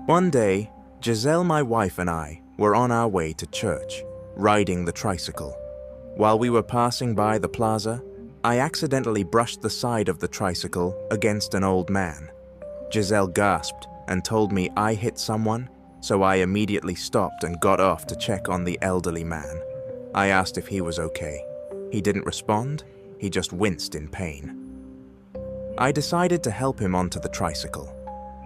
One day, Giselle, my wife, and I were on our way to church, riding the tricycle. While we were passing by the plaza, I accidentally brushed the side of the tricycle against an old man. Giselle gasped and told me I hit someone, so I immediately stopped and got off to check on the elderly man. I asked if he was okay. He didn't respond, he just winced in pain. I decided to help him onto the tricycle.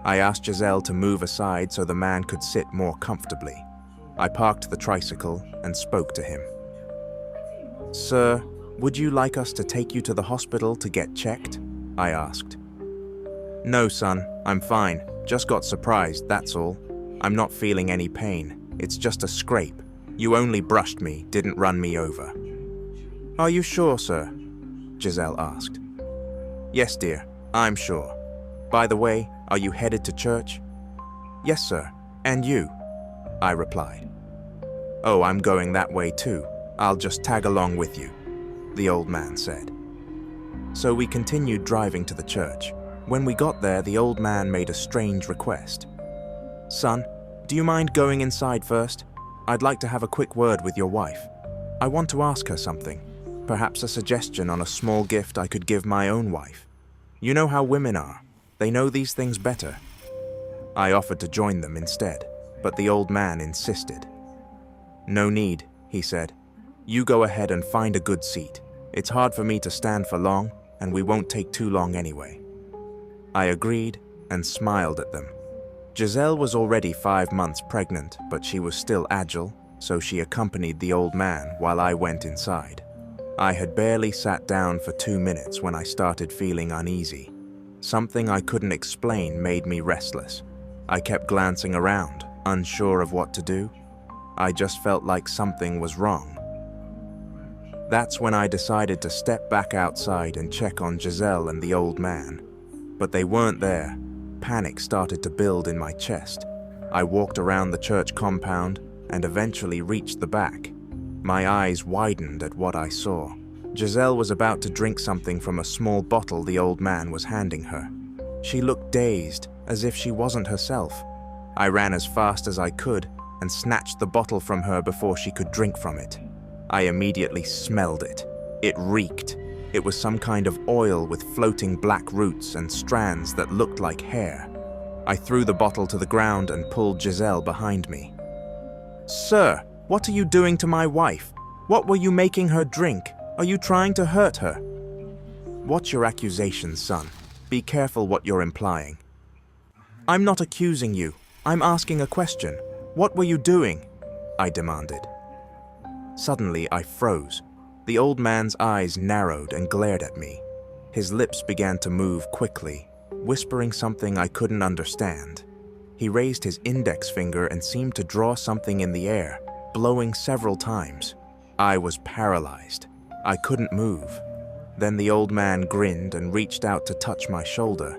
I asked Giselle to move aside so the man could sit more comfortably. I parked the tricycle and spoke to him. "Sir, would you like us to take you to the hospital to get checked?" I asked. "No, son, I'm fine. Just got surprised, that's all. I'm not feeling any pain. It's just a scrape. You only brushed me, didn't run me over." "Are you sure, sir?" Giselle asked. "Yes, dear, I'm sure. By the way, are you headed to church?" "Yes, sir. And you?" I replied. "Oh, I'm going that way too. I'll just tag along with you," the old man said. So we continued driving to the church. When we got there, the old man made a strange request. "Son, do you mind going inside first? I'd like to have a quick word with your wife. I want to ask her something. Perhaps a suggestion on a small gift I could give my own wife. You know how women are. They know these things better." I offered to join them instead, but the old man insisted. "No need," he said. "You go ahead and find a good seat. It's hard for me to stand for long, and we won't take too long anyway." I agreed and smiled at them. Giselle was already 5 months pregnant, but she was still agile, so she accompanied the old man while I went inside. I had barely sat down for 2 minutes when I started feeling uneasy. Something I couldn't explain made me restless. I kept glancing around, unsure of what to do. I just felt like something was wrong. That's when I decided to step back outside and check on Giselle and the old man. But they weren't there. Panic started to build in my chest. I walked around the church compound and eventually reached the back. My eyes widened at what I saw. Giselle was about to drink something from a small bottle the old man was handing her. She looked dazed, as if she wasn't herself. I ran as fast as I could and snatched the bottle from her before she could drink from it. I immediately smelled it. It reeked. It was some kind of oil with floating black roots and strands that looked like hair. I threw the bottle to the ground and pulled Giselle behind me. "Sir, what are you doing to my wife? What were you making her drink? Are you trying to hurt her?" "Watch your accusations, son. Be careful what you're implying." "I'm not accusing you. I'm asking a question. What were you doing?" I demanded. Suddenly, I froze. The old man's eyes narrowed and glared at me. His lips began to move quickly, whispering something I couldn't understand. He raised his index finger and seemed to draw something in the air, blowing several times. I was paralyzed. I couldn't move. Then the old man grinned and reached out to touch my shoulder,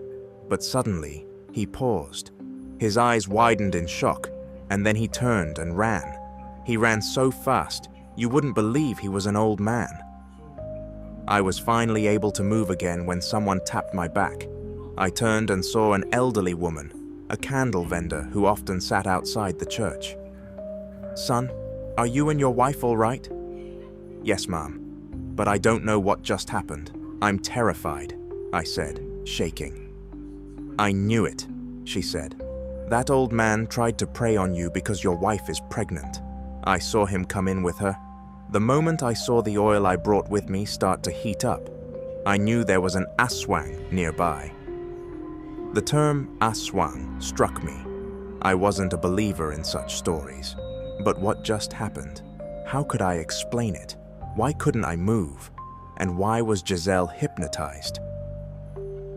but suddenly, he paused. His eyes widened in shock, and then he turned and ran. He ran so fast, you wouldn't believe he was an old man. I was finally able to move again when someone tapped my back. I turned and saw an elderly woman, a candle vendor who often sat outside the church. "Son, are you and your wife all right?" "Yes, Mom, but I don't know what just happened. I'm terrified," I said, shaking. "I knew it," she said. "That old man tried to prey on you because your wife is pregnant. I saw him come in with her. The moment I saw the oil I brought with me start to heat up, I knew there was an aswang nearby." The term aswang struck me. I wasn't a believer in such stories. But what just happened? How could I explain it? Why couldn't I move? And why was Giselle hypnotized?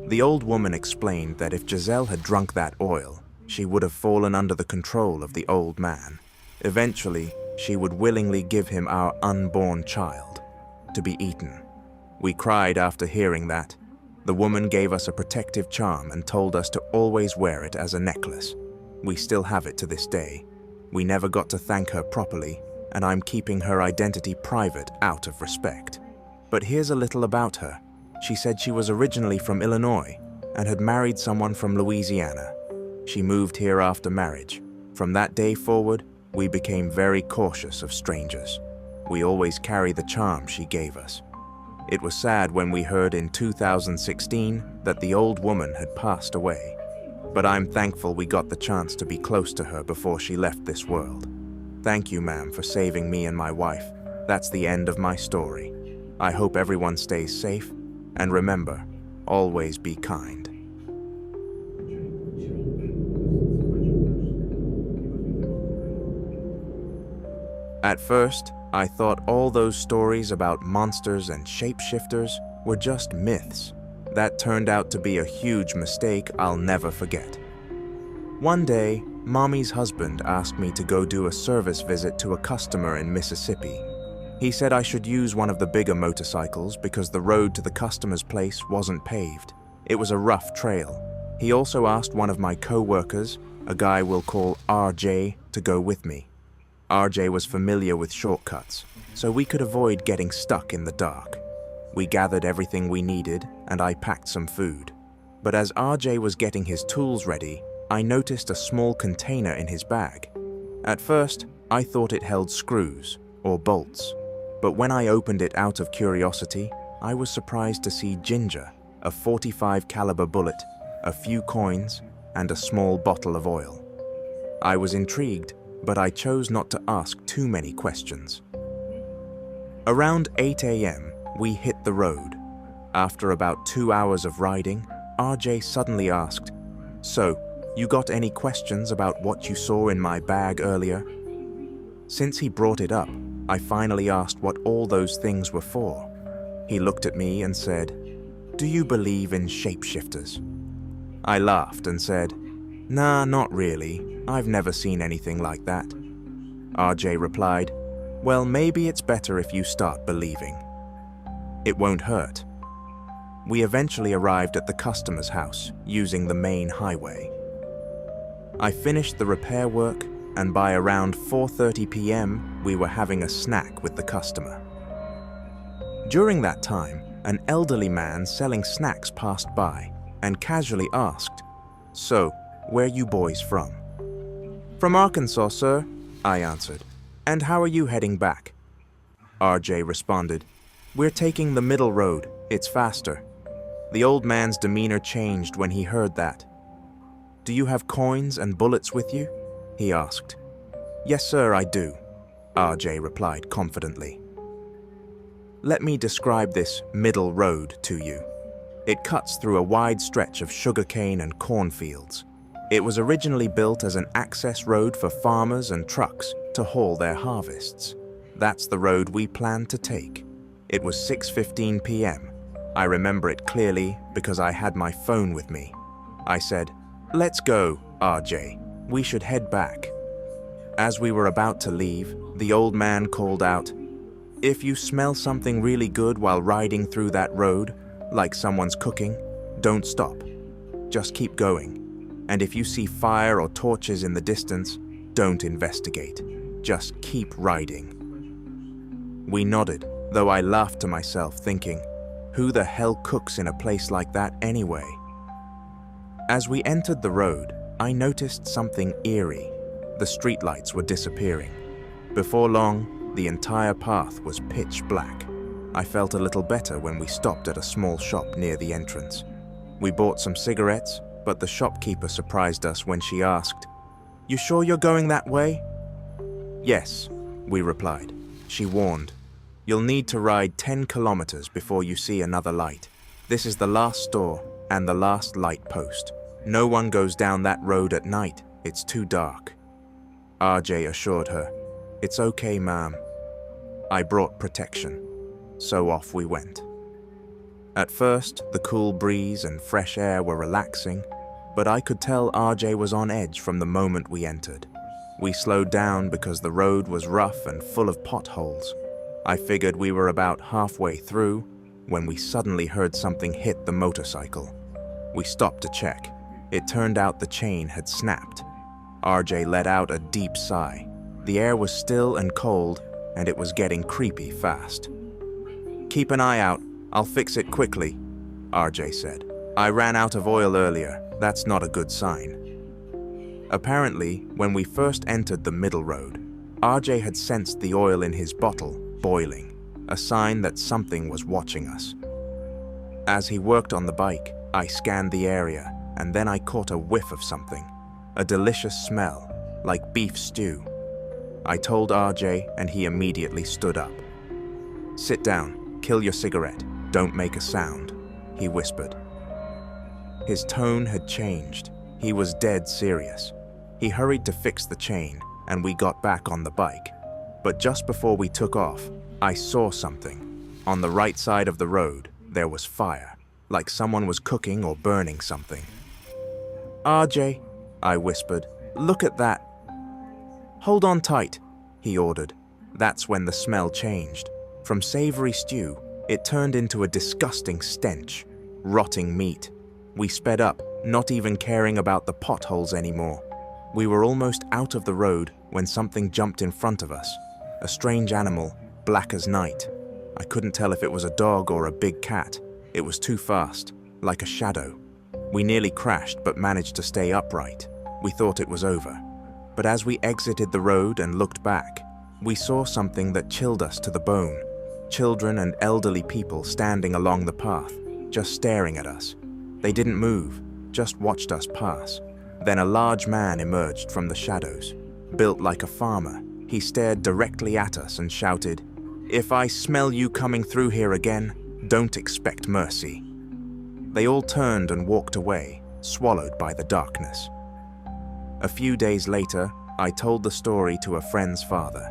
The old woman explained that if Giselle had drunk that oil, she would have fallen under the control of the old man. Eventually, she would willingly give him our unborn child to be eaten. We cried after hearing that. The woman gave us a protective charm and told us to always wear it as a necklace. We still have it to this day. We never got to thank her properly, and I'm keeping her identity private out of respect. But here's a little about her. She said she was originally from Illinois and had married someone from Louisiana. She moved here after marriage. From that day forward, we became very cautious of strangers. We always carry the charm she gave us. It was sad when we heard in 2016 that the old woman had passed away. But I'm thankful we got the chance to be close to her before she left this world. Thank you, ma'am, for saving me and my wife. That's the end of my story. I hope everyone stays safe, and remember, always be kind. At first, I thought all those stories about monsters and shapeshifters were just myths. That turned out to be a huge mistake I'll never forget. One day, Mommy's husband asked me to go do a service visit to a customer in Mississippi. He said I should use one of the bigger motorcycles because the road to the customer's place wasn't paved. It was a rough trail. He also asked one of my co-workers, a guy we'll call RJ, to go with me. RJ was familiar with shortcuts, so we could avoid getting stuck in the dark. We gathered everything we needed, and I packed some food. But as RJ was getting his tools ready, I noticed a small container in his bag. At first, I thought it held screws or bolts, but when I opened it out of curiosity, I was surprised to see ginger, a .45 caliber bullet, a few coins, and a small bottle of oil. I was intrigued, but I chose not to ask too many questions. Around 8 a.m., we hit the road. After about 2 hours of riding, RJ suddenly asked, "So, you got any questions about what you saw in my bag earlier?" Since he brought it up, I finally asked what all those things were for. He looked at me and said, "Do you believe in shapeshifters?" I laughed and said, "Nah, not really. I've never seen anything like that." RJ replied, "Well, maybe it's better if you start believing. It won't hurt." We eventually arrived at the customer's house using the main highway. I finished the repair work, and by around 4:30 p.m., we were having a snack with the customer. During that time, an elderly man selling snacks passed by and casually asked, "So, where you boys from?" "From Arkansas, sir," I answered. "And how are you heading back?" RJ responded, "We're taking the middle road. It's faster." The old man's demeanor changed when he heard that. "Do you have coins and bullets with you?" he asked. "Yes, sir, I do," RJ replied confidently. Let me describe this middle road to you. It cuts through a wide stretch of sugarcane and cornfields. It was originally built as an access road for farmers and trucks to haul their harvests. That's the road we planned to take. It was 6:15 p.m. I remember it clearly because I had my phone with me. I said, "Let's go, RJ. We should head back." As we were about to leave, the old man called out, "If you smell something really good while riding through that road, like someone's cooking, don't stop. Just keep going. And if you see fire or torches in the distance, don't investigate. Just keep riding." We nodded, though I laughed to myself thinking, who the hell cooks in a place like that anyway? As we entered the road, I noticed something eerie. The streetlights were disappearing. Before long, the entire path was pitch black. I felt a little better when we stopped at a small shop near the entrance. We bought some cigarettes, but the shopkeeper surprised us when she asked, "You sure you're going that way?" "Yes," we replied. She warned, "You'll need to ride 10 kilometers before you see another light. This is the last store and the last light post. No one goes down that road at night. It's too dark." RJ assured her, "It's okay, ma'am." I brought protection, so off we went. At first, the cool breeze and fresh air were relaxing, but I could tell RJ was on edge from the moment we entered. We slowed down because the road was rough and full of potholes. I figured we were about halfway through when we suddenly heard something hit the motorcycle. We stopped to check. It turned out the chain had snapped. RJ let out a deep sigh. The air was still and cold, and it was getting creepy fast. "Keep an eye out. I'll fix it quickly," RJ said. "I ran out of oil earlier. That's not a good sign." Apparently, when we first entered the middle road, RJ had sensed the oil in his bottle boiling, a sign that something was watching us. As he worked on the bike, I scanned the area, and then I caught a whiff of something, a delicious smell, like beef stew. I told RJ, and he immediately stood up. "Sit down, kill your cigarette, don't make a sound," he whispered. His tone had changed. He was dead serious. He hurried to fix the chain, and we got back on the bike. But just before we took off, I saw something. On the right side of the road, there was fire, like someone was cooking or burning something. "RJ," I whispered, "look at that." "Hold on tight," he ordered. That's when the smell changed. From savory stew, it turned into a disgusting stench, rotting meat. We sped up, not even caring about the potholes anymore. We were almost out of the road when something jumped in front of us. A strange animal, black as night. I couldn't tell if it was a dog or a big cat. It was too fast, like a shadow. We nearly crashed but managed to stay upright. We thought it was over. But as we exited the road and looked back, we saw something that chilled us to the bone. Children and elderly people standing along the path, just staring at us. They didn't move, just watched us pass. Then a large man emerged from the shadows. Built like a farmer, he stared directly at us and shouted, "If I smell you coming through here again, don't expect mercy." They all turned and walked away, swallowed by the darkness. A few days later, I told the story to a friend's father.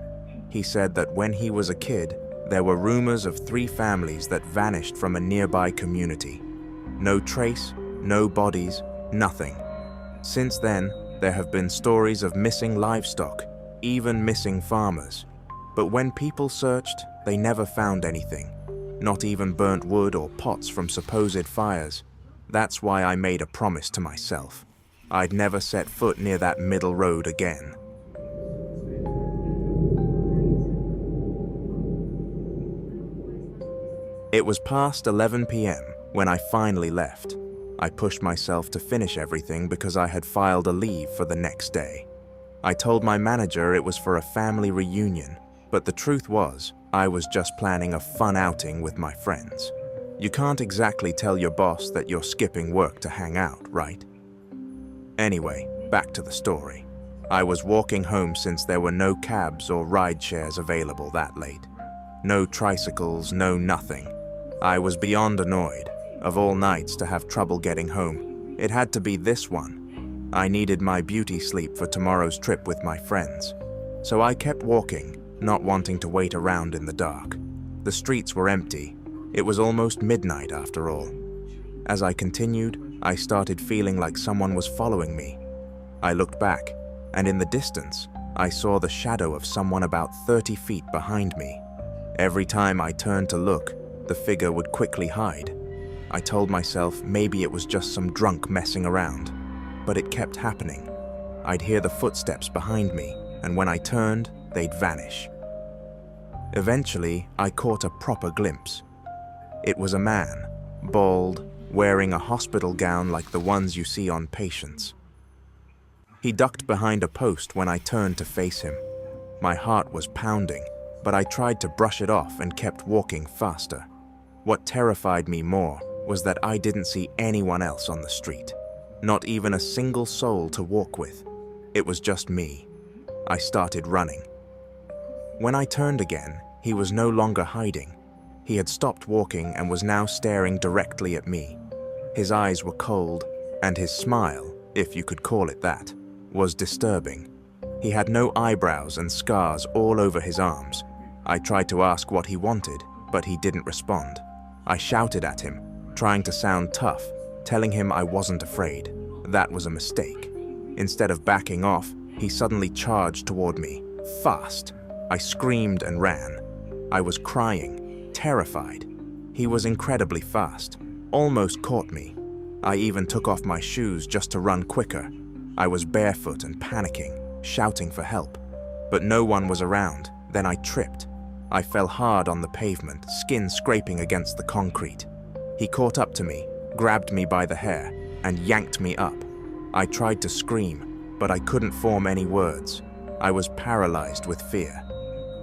He said that when he was a kid, there were rumors of 3 families that vanished from a nearby community. No trace, no bodies, nothing. Since then, there have been stories of missing livestock, even missing farmers. But when people searched, they never found anything. Not even burnt wood or pots from supposed fires. That's why I made a promise to myself. I'd never set foot near that middle road again. It was past 11 p.m. when I finally left. I pushed myself to finish everything because I had filed a leave for the next day. I told my manager it was for a family reunion, but the truth was, I was just planning a fun outing with my friends. You can't exactly tell your boss that you're skipping work to hang out, right? Anyway, back to the story. I was walking home since there were no cabs or ride shares available that late. No tricycles, no nothing. I was beyond annoyed. Of all nights to have trouble getting home, it had to be this one. I needed my beauty sleep for tomorrow's trip with my friends. So I kept walking, not wanting to wait around in the dark. The streets were empty. It was almost midnight after all. As I continued, I started feeling like someone was following me. I looked back, and in the distance, I saw the shadow of someone about 30 feet behind me. Every time I turned to look, the figure would quickly hide. I told myself maybe it was just some drunk messing around, but it kept happening. I'd hear the footsteps behind me, and when I turned, they'd vanish. Eventually, I caught a proper glimpse. It was a man, bald, wearing a hospital gown like the ones you see on patients. He ducked behind a post when I turned to face him. My heart was pounding, but I tried to brush it off and kept walking faster. What terrified me more was that I didn't see anyone else on the street. Not even a single soul to walk with. It was just me. I started running. When I turned again, he was no longer hiding. He had stopped walking and was now staring directly at me. His eyes were cold, and his smile, if you could call it that, was disturbing. He had no eyebrows and scars all over his arms. I tried to ask what he wanted, but he didn't respond. I shouted at him, trying to sound tough, telling him I wasn't afraid. That was a mistake. Instead of backing off, he suddenly charged toward me, fast. I screamed and ran. I was crying, terrified. He was incredibly fast, almost caught me. I even took off my shoes just to run quicker. I was barefoot and panicking, shouting for help. But no one was around. Then I tripped. I fell hard on the pavement, skin scraping against the concrete. He caught up to me, grabbed me by the hair, and yanked me up. I tried to scream, but I couldn't form any words. I was paralyzed with fear.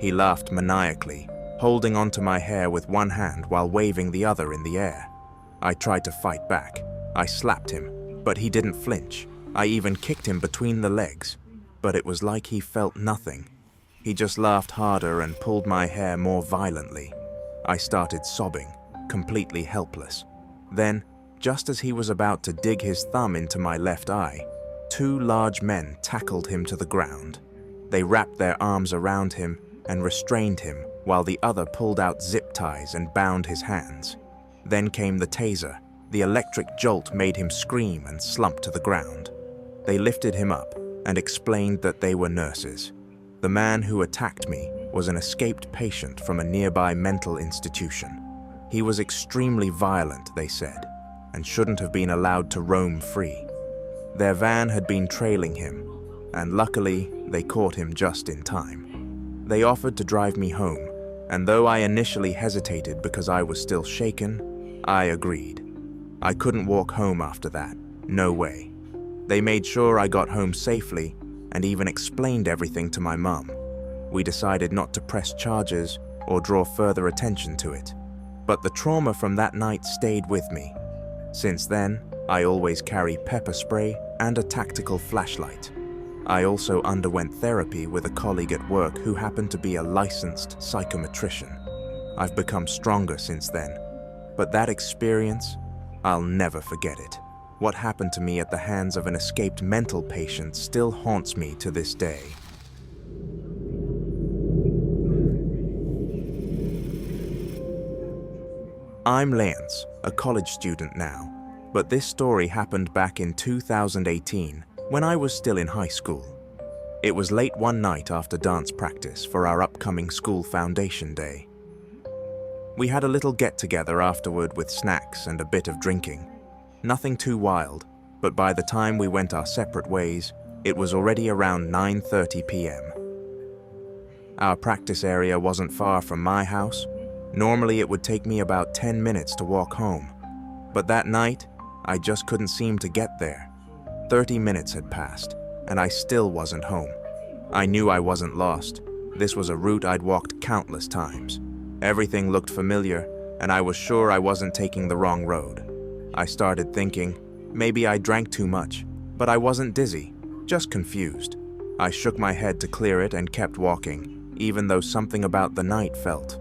He laughed maniacally, holding onto my hair with one hand while waving the other in the air. I tried to fight back. I slapped him, but he didn't flinch. I even kicked him between the legs, but it was like he felt nothing. He just laughed harder and pulled my hair more violently. I started sobbing, completely helpless. Then, just as he was about to dig his thumb into my left eye, two large men tackled him to the ground. They wrapped their arms around him and restrained him while the other pulled out zip ties and bound his hands. Then came the taser. The electric jolt made him scream and slump to the ground. They lifted him up and explained that they were nurses. The man who attacked me was an escaped patient from a nearby mental institution. He was extremely violent, they said, and shouldn't have been allowed to roam free. Their van had been trailing him, and luckily they caught him just in time. They offered to drive me home, and though I initially hesitated because I was still shaken, I agreed. I couldn't walk home after that, no way. They made sure I got home safely and even explained everything to my mum. We decided not to press charges or draw further attention to it. But the trauma from that night stayed with me. Since then, I always carry pepper spray and a tactical flashlight. I also underwent therapy with a colleague at work who happened to be a licensed psychometrician. I've become stronger since then. But that experience, I'll never forget it. What happened to me at the hands of an escaped mental patient still haunts me to this day. I'm Lance, a college student now, but this story happened back in 2018 when I was still in high school. It was late one night after dance practice for our upcoming school foundation day. We had a little get-together afterward with snacks and a bit of drinking. Nothing too wild, but by the time we went our separate ways, it was already around 9:30 p.m. Our practice area wasn't far from my house. Normally it would take me about 10 minutes to walk home, but that night, I just couldn't seem to get there. 30 minutes had passed, and I still wasn't home. I knew I wasn't lost. This was a route I'd walked countless times. Everything looked familiar, and I was sure I wasn't taking the wrong road. I started thinking, maybe I drank too much, but I wasn't dizzy, just confused. I shook my head to clear it and kept walking, even though something about the night felt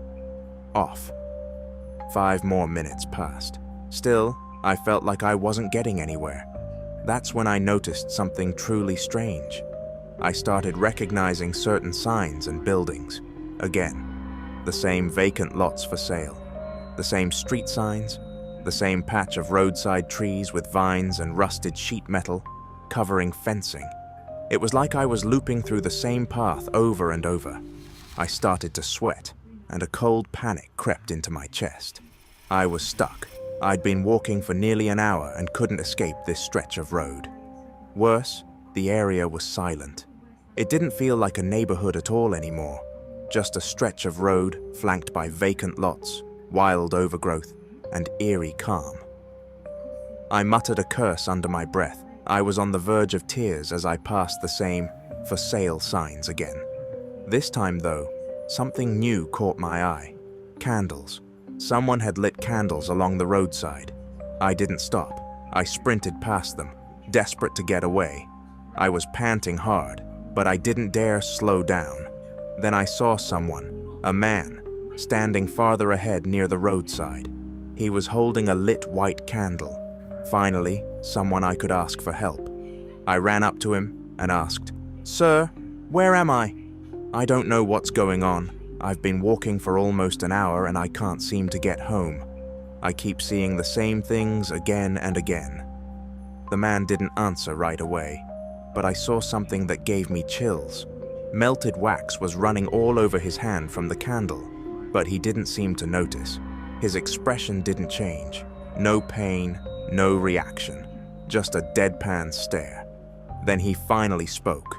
off. 5 more minutes passed. Still, I felt like I wasn't getting anywhere. That's when I noticed something truly strange. I started recognizing certain signs and buildings. Again, the same vacant lots for sale, the same street signs, the same patch of roadside trees with vines and rusted sheet metal covering fencing. It was like I was looping through the same path over and over. I started to sweat, and a cold panic crept into my chest. I was stuck. I'd been walking for nearly an hour and couldn't escape this stretch of road. Worse, the area was silent. It didn't feel like a neighborhood at all anymore, just a stretch of road flanked by vacant lots, wild overgrowth, and eerie calm. I muttered a curse under my breath. I was on the verge of tears as I passed the same "for sale" signs again. This time, though, something new caught my eye. Candles. Someone had lit candles along the roadside. I didn't stop. I sprinted past them, desperate to get away. I was panting hard, but I didn't dare slow down. Then I saw someone, a man, standing farther ahead near the roadside. He was holding a lit white candle. Finally, someone I could ask for help. I ran up to him and asked, "Sir, where am I? I don't know what's going on. I've been walking for almost an hour and I can't seem to get home. I keep seeing the same things again and again." The man didn't answer right away, but I saw something that gave me chills. Melted wax was running all over his hand from the candle, but he didn't seem to notice. His expression didn't change. No pain, no reaction, just a deadpan stare. Then he finally spoke.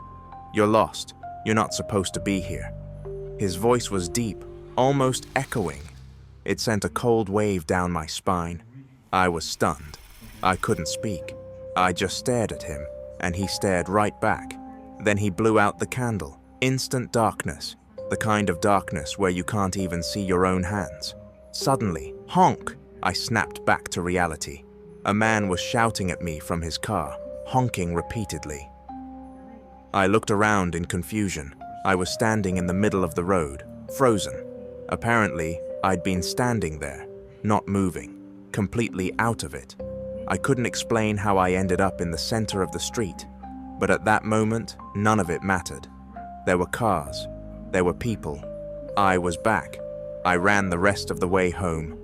"You're lost. You're not supposed to be here." His voice was deep, almost echoing. It sent a cold wave down my spine. I was stunned. I couldn't speak. I just stared at him, and he stared right back. Then he blew out the candle. Instant darkness, the kind of darkness where you can't even see your own hands. Suddenly, honk! I snapped back to reality. A man was shouting at me from his car, honking repeatedly. I looked around in confusion. I was standing in the middle of the road, frozen. Apparently, I'd been standing there, not moving, completely out of it. I couldn't explain how I ended up in the center of the street, but at that moment, none of it mattered. There were cars, there were people. I was back. I ran the rest of the way home.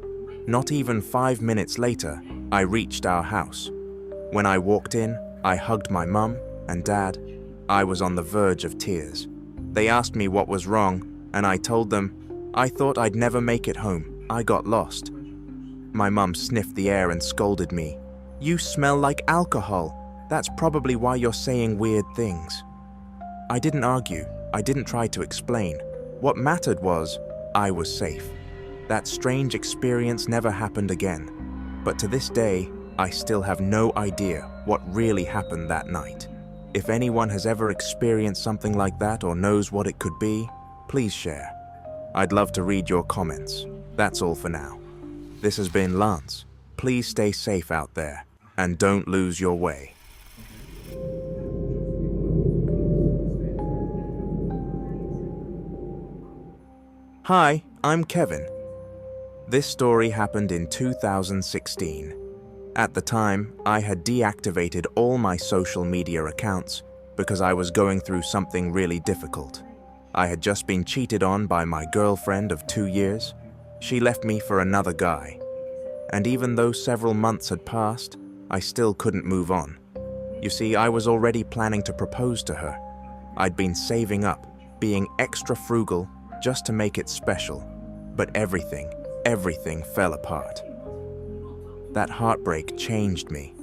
Not even 5 minutes later, I reached our house. When I walked in, I hugged my mum and dad. I was on the verge of tears. They asked me what was wrong, and I told them, I thought I'd never make it home. I got lost. My mum sniffed the air and scolded me. You smell like alcohol. That's probably why you're saying weird things. I didn't argue. I didn't try to explain. What mattered was, I was safe. That strange experience never happened again. But to this day, I still have no idea what really happened that night. If anyone has ever experienced something like that or knows what it could be, please share. I'd love to read your comments. That's all for now. This has been Lance. Please stay safe out there and don't lose your way. Hi, I'm Kevin. This story happened in 2016. At the time, I had deactivated all my social media accounts because I was going through something really difficult. I had just been cheated on by my girlfriend of 2 years. She left me for another guy. And even though several months had passed, I still couldn't move on. You see, I was already planning to propose to her. I'd been saving up, being extra frugal just to make it special. But everything fell apart. That heartbreak changed me.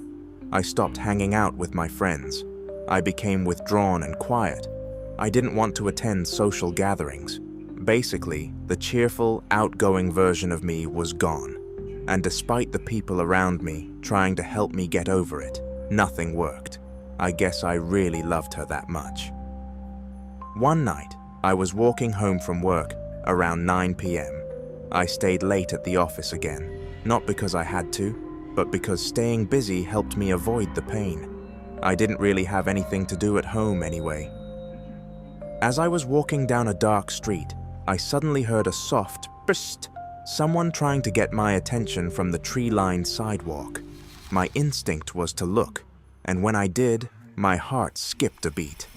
I stopped hanging out with my friends. I became withdrawn and quiet. I didn't want to attend social gatherings. Basically, the cheerful, outgoing version of me was gone. And despite the people around me trying to help me get over it, nothing worked. I guess I really loved her that much. One night, I was walking home from work around 9 p.m. I stayed late at the office again. Not because I had to, but because staying busy helped me avoid the pain. I didn't really have anything to do at home anyway. As I was walking down a dark street, I suddenly heard a soft psst, someone trying to get my attention from the tree-lined sidewalk. My instinct was to look, and when I did, my heart skipped a beat.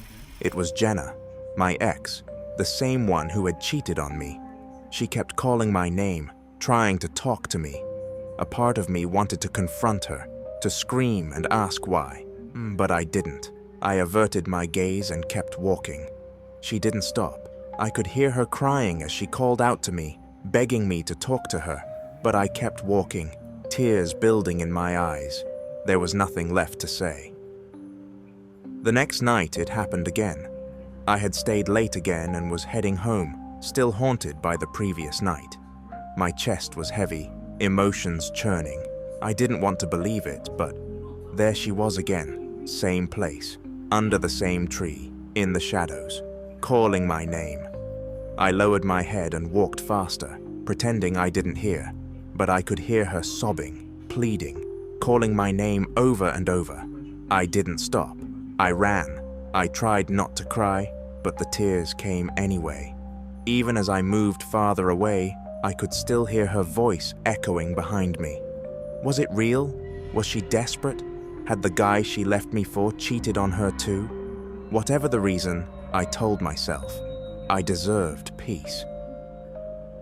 It was Jenna, my ex, the same one who had cheated on me. She kept calling my name, trying to talk to me. A part of me wanted to confront her, to scream and ask why, but I didn't. I averted my gaze and kept walking. She didn't stop. I could hear her crying as she called out to me, begging me to talk to her, but I kept walking, tears building in my eyes. There was nothing left to say. The next night it happened again. I had stayed late again and was heading home, still haunted by the previous night. My chest was heavy, emotions churning. I didn't want to believe it, but there she was again, same place, under the same tree, in the shadows, calling my name. I lowered my head and walked faster, pretending I didn't hear, but I could hear her sobbing, pleading, calling my name over and over. I didn't stop. I ran. I tried not to cry, but the tears came anyway. Even as I moved farther away, I could still hear her voice echoing behind me. Was it real? Was she desperate? Had the guy she left me for cheated on her too? Whatever the reason, I told myself, I deserved peace.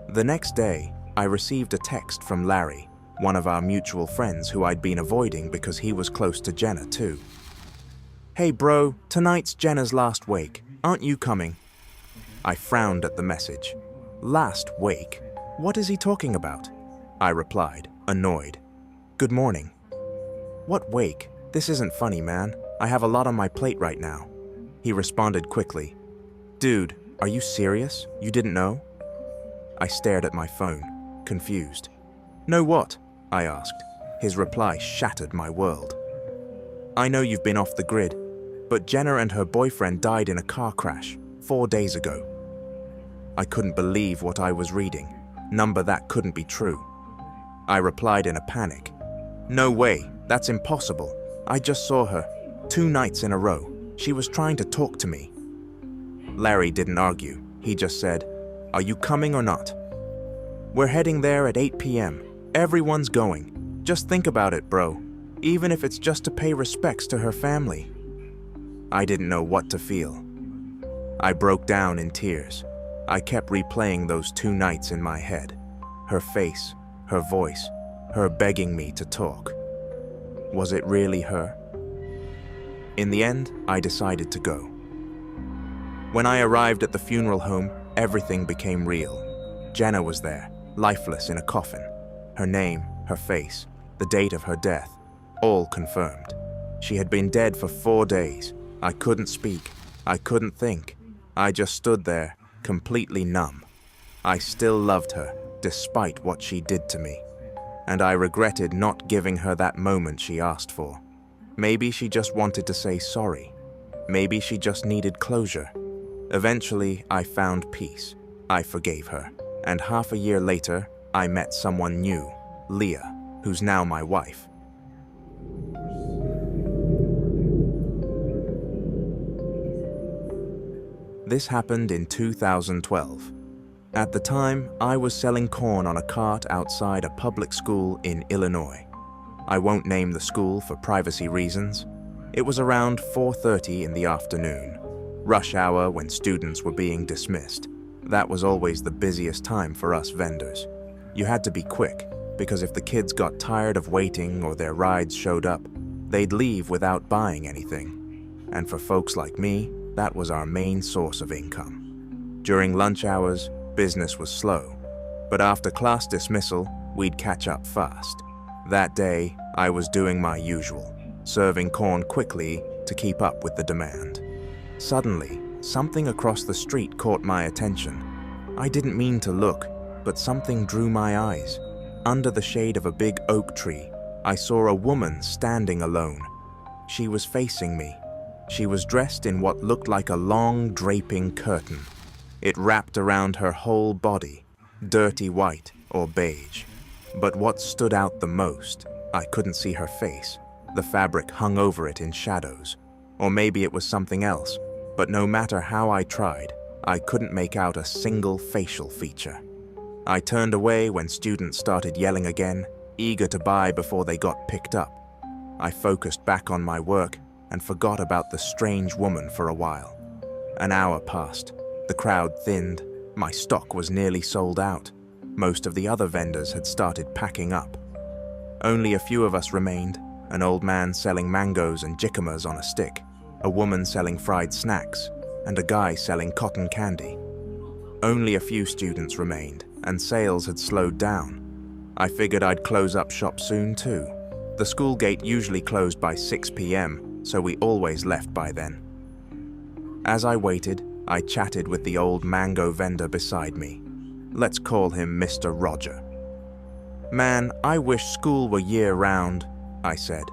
The next day, I received a text from Larry, one of our mutual friends who I'd been avoiding because he was close to Jenna too. Hey bro, tonight's Jenna's last wake. Aren't you coming? I frowned at the message. Last wake? What is he talking about? I replied, annoyed. Good morning. What wake? This isn't funny, man. I have a lot on my plate right now. He responded quickly. Dude, are you serious? You didn't know? I stared at my phone, confused. Know what? I asked. His reply shattered my world. I know you've been off the grid. but Jenna and her boyfriend died in a car crash 4 days ago. I couldn't believe what I was reading. Number that couldn't be true. I replied in a panic. No way, that's impossible. I just saw her 2 nights in a row. She was trying to talk to me. Larry didn't argue. He just said, "Are you coming or not?" "We're heading there at 8 p.m. Everyone's going. Just think about it, bro. Even if it's just to pay respects to her family." I didn't know what to feel. I broke down in tears. I kept replaying those 2 nights in my head. Her face, her voice, her begging me to talk. Was it really her? In the end, I decided to go. When I arrived at the funeral home, everything became real. Jenna was there, lifeless in a coffin. Her name, her face, the date of her death, all confirmed. She had been dead for 4 days. I couldn't speak. I couldn't think. I just stood there, completely numb. I still loved her, despite what she did to me. And I regretted not giving her that moment she asked for. Maybe she just wanted to say sorry. Maybe she just needed closure. Eventually, I found peace. I forgave her. And half a year later, I met someone new, Leah, who's now my wife. This happened in 2012. At the time, I was selling corn on a cart outside a public school in Illinois. I won't name the school for privacy reasons. It was around 4:30 in the afternoon, rush hour when students were being dismissed. That was always the busiest time for us vendors. You had to be quick, because if the kids got tired of waiting or their rides showed up, they'd leave without buying anything. And for folks like me, that was our main source of income. During lunch hours, business was slow, but after class dismissal, we'd catch up fast. That day, I was doing my usual, serving corn quickly to keep up with the demand. Suddenly, something across the street caught my attention. I didn't mean to look, but something drew my eyes. Under the shade of a big oak tree, I saw a woman standing alone. She was facing me. She was dressed in what looked like a long draping curtain. It wrapped around her whole body, dirty white or beige. But what stood out the most, I couldn't see her face. The fabric hung over it in shadows. Or maybe it was something else, but no matter how I tried, I couldn't make out a single facial feature. I turned away when students started yelling again, eager to buy before they got picked up. I focused back on my work and forgot about the strange woman for a while. An hour passed. The crowd thinned. My stock was nearly sold out. Most of the other vendors had started packing up. Only a few of us remained, an old man selling mangoes and jickamas on a stick, a woman selling fried snacks, and a guy selling cotton candy. Only a few students remained, and sales had slowed down. I figured I'd close up shop soon too. The school gate usually closed by 6 p.m., so we always left by then. As I waited, I chatted with the old mango vendor beside me. Let's call him Mr. Roger. "Man, I wish school were year-round," I said.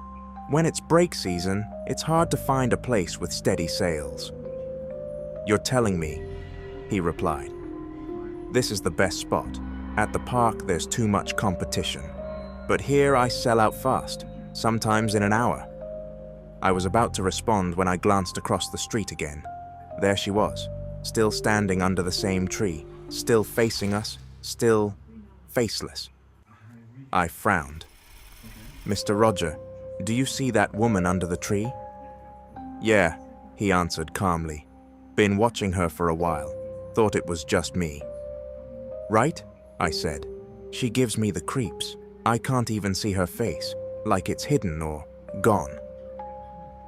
"When it's break season, it's hard to find a place with steady sales." "You're telling me," he replied. "This is the best spot. At the park, there's too much competition. But here I sell out fast, sometimes in an hour." I was about to respond when I glanced across the street again. There she was, still standing under the same tree, still facing us, still faceless. I frowned. "Mr. Roger, do you see that woman under the tree?" "Yeah," he answered calmly. "Been watching her for a while. Thought it was just me." "Right?" I said. "She gives me the creeps. I can't even see her face, like it's hidden or gone."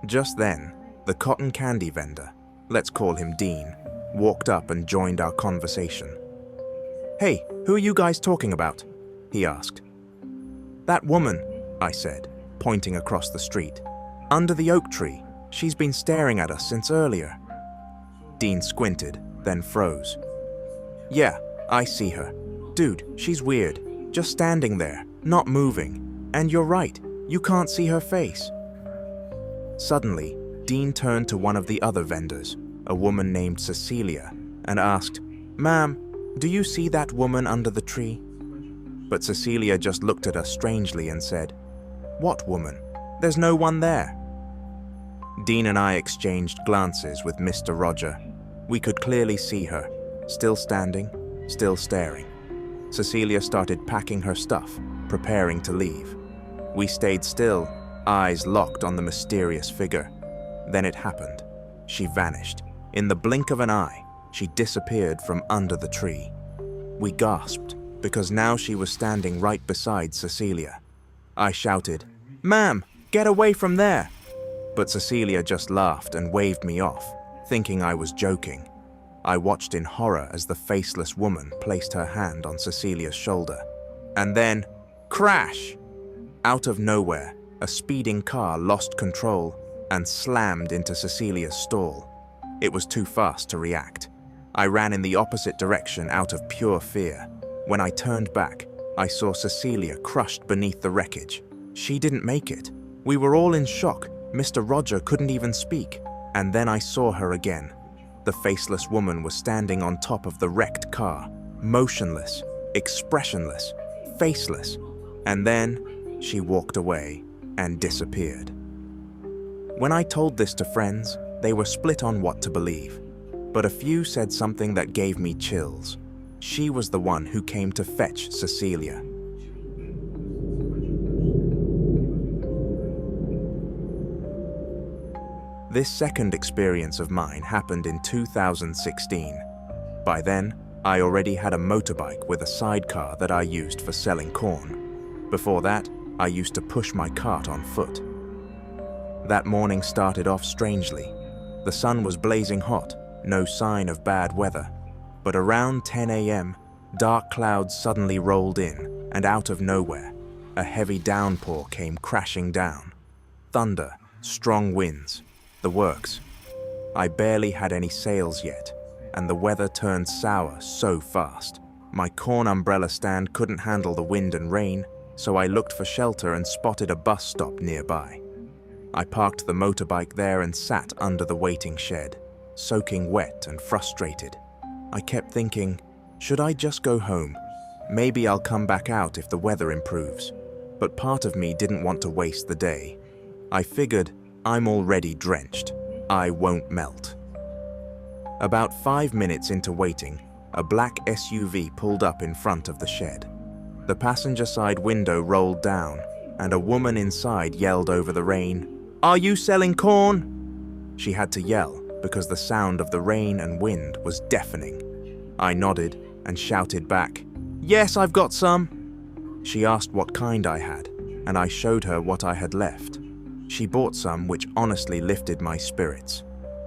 Just then, the cotton candy vendor, let's call him Dean, walked up and joined our conversation. "Hey, who are you guys talking about?" he asked. "That woman," I said, pointing across the street. "Under the oak tree. She's been staring at us since earlier." Dean squinted, then froze. "Yeah, I see her. Dude, she's weird. Just standing there, not moving. And you're right, you can't see her face." Suddenly, Dean turned to one of the other vendors, a woman named Cecilia, and asked, "Ma'am, do you see that woman under the tree?" But Cecilia just looked at us strangely and said, "What woman? There's no one there." Dean and I exchanged glances with Mr. Roger. We could clearly see her, still standing, still staring. Cecilia started packing her stuff, preparing to leave. We stayed still, eyes locked on the mysterious figure. Then it happened. She vanished. In the blink of an eye, she disappeared from under the tree. We gasped, because now she was standing right beside Cecilia. I shouted, "Ma'am, get away from there!" But Cecilia just laughed and waved me off, thinking I was joking. I watched in horror as the faceless woman placed her hand on Cecilia's shoulder. And then, crash! Out of nowhere, a speeding car lost control and slammed into Cecilia's stall. It was too fast to react. I ran in the opposite direction out of pure fear. When I turned back, I saw Cecilia crushed beneath the wreckage. She didn't make it. We were all in shock. Mr. Roger couldn't even speak. And then I saw her again. The faceless woman was standing on top of the wrecked car, motionless, expressionless, faceless. And then she walked away and disappeared. When I told this to friends, they were split on what to believe. But a few said something that gave me chills. She was the one who came to fetch Cecilia. This second experience of mine happened in 2016. By then, I already had a motorbike with a sidecar that I used for selling corn. Before that, I used to push my cart on foot. That morning started off strangely. The sun was blazing hot, no sign of bad weather. But around 10 a.m., dark clouds suddenly rolled in, and out of nowhere, a heavy downpour came crashing down. Thunder, strong winds, the works. I barely had any sails yet, and the weather turned sour so fast. My corn umbrella stand couldn't handle the wind and rain, so I looked for shelter and spotted a bus stop nearby. I parked the motorbike there and sat under the waiting shed, soaking wet and frustrated. I kept thinking, should I just go home? Maybe I'll come back out if the weather improves. But part of me didn't want to waste the day. I figured, I'm already drenched. I won't melt. About 5 minutes into waiting, a black SUV pulled up in front of the shed. The passenger side window rolled down, and a woman inside yelled over the rain, "Are you selling corn?" She had to yell because the sound of the rain and wind was deafening. I nodded and shouted back, "Yes, I've got some." She asked what kind I had, and I showed her what I had left. She bought some, which honestly lifted my spirits.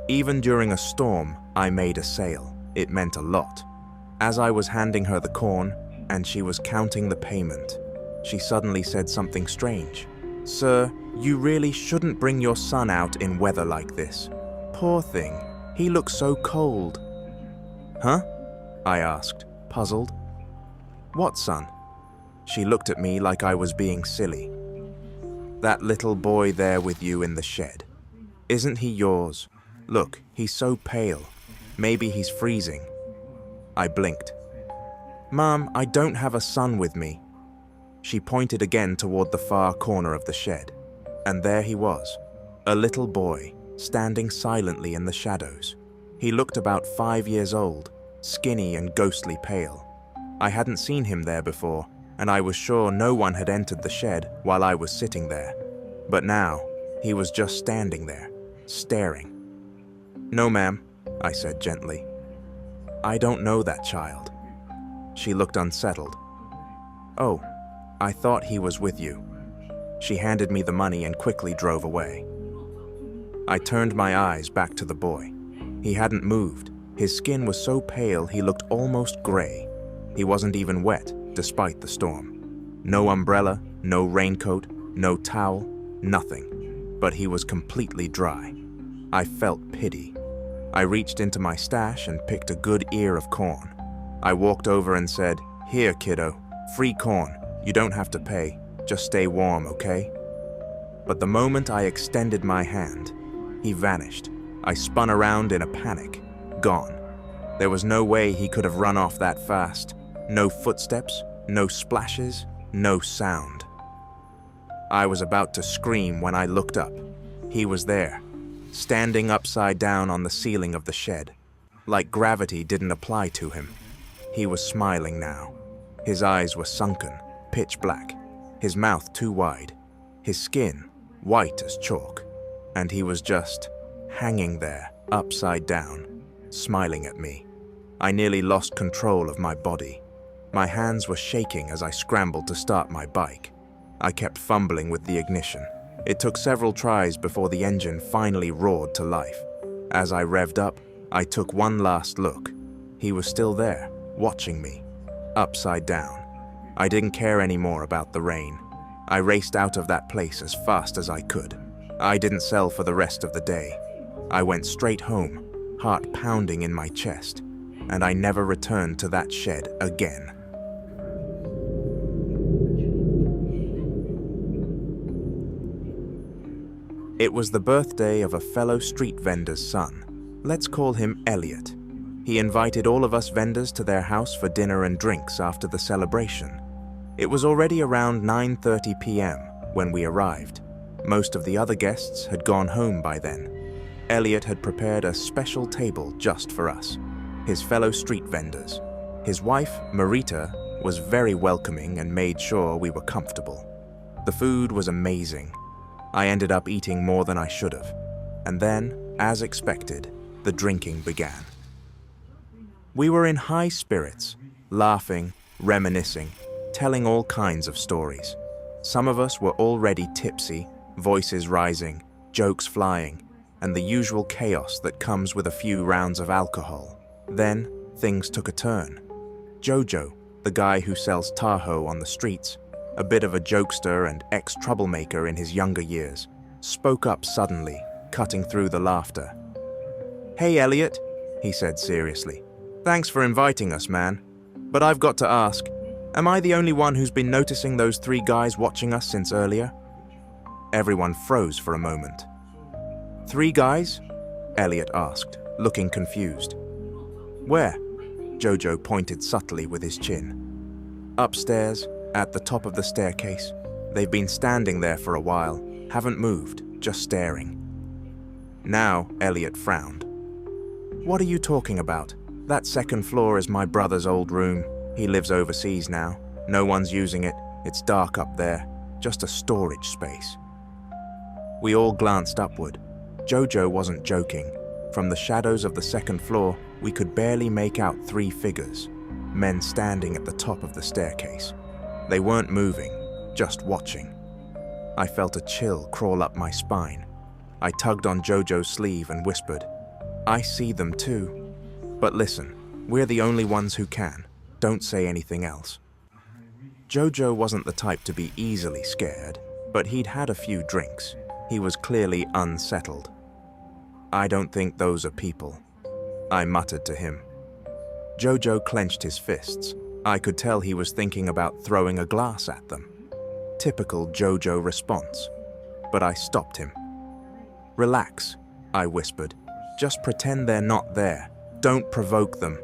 Even during a storm, I made a sale. It meant a lot. As I was handing her the corn, and she was counting the payment, she suddenly said something strange. "Sir, you really shouldn't bring your son out in weather like this. Poor thing, he looks so cold." "Huh?" I asked, puzzled. "What son?" She looked at me like I was being silly. "That little boy there with you in the shed. Isn't he yours? Look, he's so pale. Maybe he's freezing." I blinked. "Mom, I don't have a son with me." She pointed again toward the far corner of the shed. And there he was, a little boy, standing silently in the shadows. He looked about 5 years old, skinny and ghostly pale. I hadn't seen him there before, and I was sure no one had entered the shed while I was sitting there. But now, he was just standing there, staring. "No, ma'am," I said gently. "I don't know that child." She looked unsettled. "Oh, I thought he was with you." She handed me the money and quickly drove away. I turned my eyes back to the boy. He hadn't moved. His skin was so pale he looked almost gray. He wasn't even wet, despite the storm. No umbrella, no raincoat, no towel, nothing. But he was completely dry. I felt pity. I reached into my stash and picked a good ear of corn. I walked over and said, "Here, kiddo, free corn. You don't have to pay. Just stay warm, okay?" But the moment I extended my hand, He vanished. I spun around in a panic. Gone. There was no way he could have run off that fast. No footsteps, no splashes, no sound. I was about to scream when I looked up. He was there, standing upside down on the ceiling of the shed, like gravity didn't apply to him. He was smiling now. His eyes were sunken, pitch black, his mouth too wide, his skin white as chalk, and he was just hanging there, upside down, smiling at me. I nearly lost control of my body. My hands were shaking as I scrambled to start my bike. I kept fumbling with the ignition. It took several tries before the engine finally roared to life. As I revved up, I took one last look. He was still there, watching me, upside down. I didn't care anymore about the rain. I raced out of that place as fast as I could. I didn't sell for the rest of the day. I went straight home, heart pounding in my chest, and I never returned to that shed again. It was the birthday of a fellow street vendor's son. Let's call him Elliot. He invited all of us vendors to their house for dinner and drinks after the celebration. It was already around 9:30 p.m. when we arrived. Most of the other guests had gone home by then. Elliot had prepared a special table just for us, his fellow street vendors. His wife, Marita, was very welcoming and made sure we were comfortable. The food was amazing. I ended up eating more than I should have. And then, as expected, the drinking began. We were in high spirits, laughing, reminiscing, telling all kinds of stories. Some of us were already tipsy, voices rising, jokes flying, and the usual chaos that comes with a few rounds of alcohol. Then, things took a turn. Jojo, the guy who sells Tahoe on the streets, a bit of a jokester and ex-troublemaker in his younger years, spoke up suddenly, cutting through the laughter. "Hey, Elliot," he said seriously. "Thanks for inviting us, man. But I've got to ask, am I the only one who's been noticing those 3 guys watching us since earlier?" Everyone froze for a moment. "3 guys?" Elliot asked, looking confused. "Where?" Jojo pointed subtly with his chin. "Upstairs, at the top of the staircase. They've been standing there for a while, haven't moved, just staring." Now, Elliot frowned. "What are you talking about? That second floor is my brother's old room. He lives overseas now. No one's using it. It's dark up there. Just a storage space." We all glanced upward. Jojo wasn't joking. From the shadows of the second floor, we could barely make out 3 figures, men standing at the top of the staircase. They weren't moving, just watching. I felt a chill crawl up my spine. I tugged on Jojo's sleeve and whispered, "I see them too. But listen, we're the only ones who can. Don't say anything else." Jojo wasn't the type to be easily scared, but he'd had a few drinks. He was clearly unsettled. "I don't think those are people," I muttered to him. Jojo clenched his fists. I could tell he was thinking about throwing a glass at them. Typical Jojo response. But I stopped him. "Relax," I whispered. "Just pretend they're not there. Don't provoke them."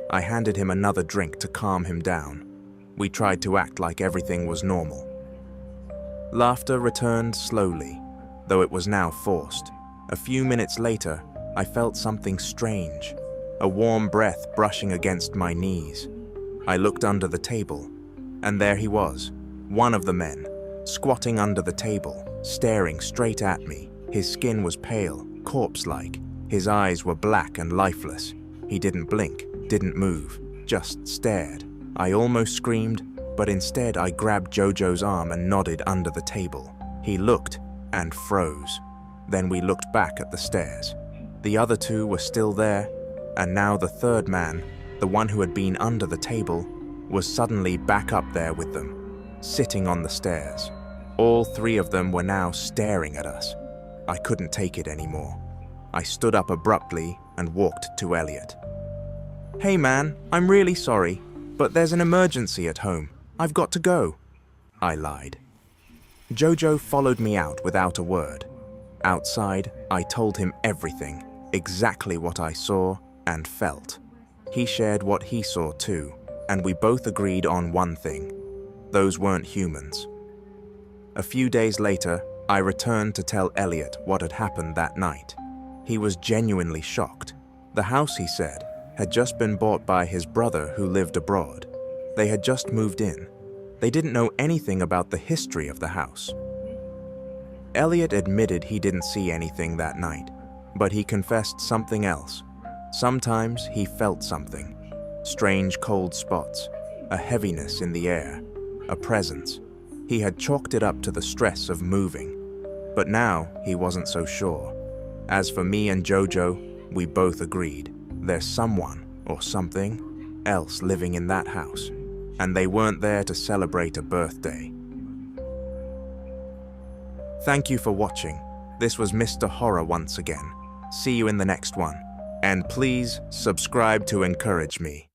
I handed him another drink to calm him down. We tried to act like everything was normal. Laughter returned slowly, though it was now forced. A few minutes later, I felt something strange, a warm breath brushing against my knees. I looked under the table, and there he was, one of the men, squatting under the table, staring straight at me. His skin was pale, corpse-like. His eyes were black and lifeless. He didn't blink, didn't move, just stared. I almost screamed, but instead I grabbed Jojo's arm and nodded under the table. He looked and froze. Then we looked back at the stairs. The other 2 were still there, and now the third man, the one who had been under the table, was suddenly back up there with them, sitting on the stairs. All 3 of them were now staring at us. I couldn't take it anymore. I stood up abruptly and walked to Elliot. "Hey man, I'm really sorry, but there's an emergency at home. I've got to go," I lied. Jojo followed me out without a word. Outside, I told him everything, exactly what I saw and felt. He shared what he saw too, and we both agreed on one thing: those weren't humans. A few days later, I returned to tell Elliot what had happened that night. He was genuinely shocked. The house, he said, had just been bought by his brother who lived abroad. They had just moved in. They didn't know anything about the history of the house. Elliot admitted he didn't see anything that night, but he confessed something else. Sometimes he felt something. Strange cold spots, a heaviness in the air, a presence. He had chalked it up to the stress of moving, but now he wasn't so sure. As for me and Jojo, we both agreed. There's someone or something else living in that house, and they weren't there to celebrate a birthday. Thank you for watching. This was Mr. Horror once again. See you in the next one. And please subscribe to encourage me.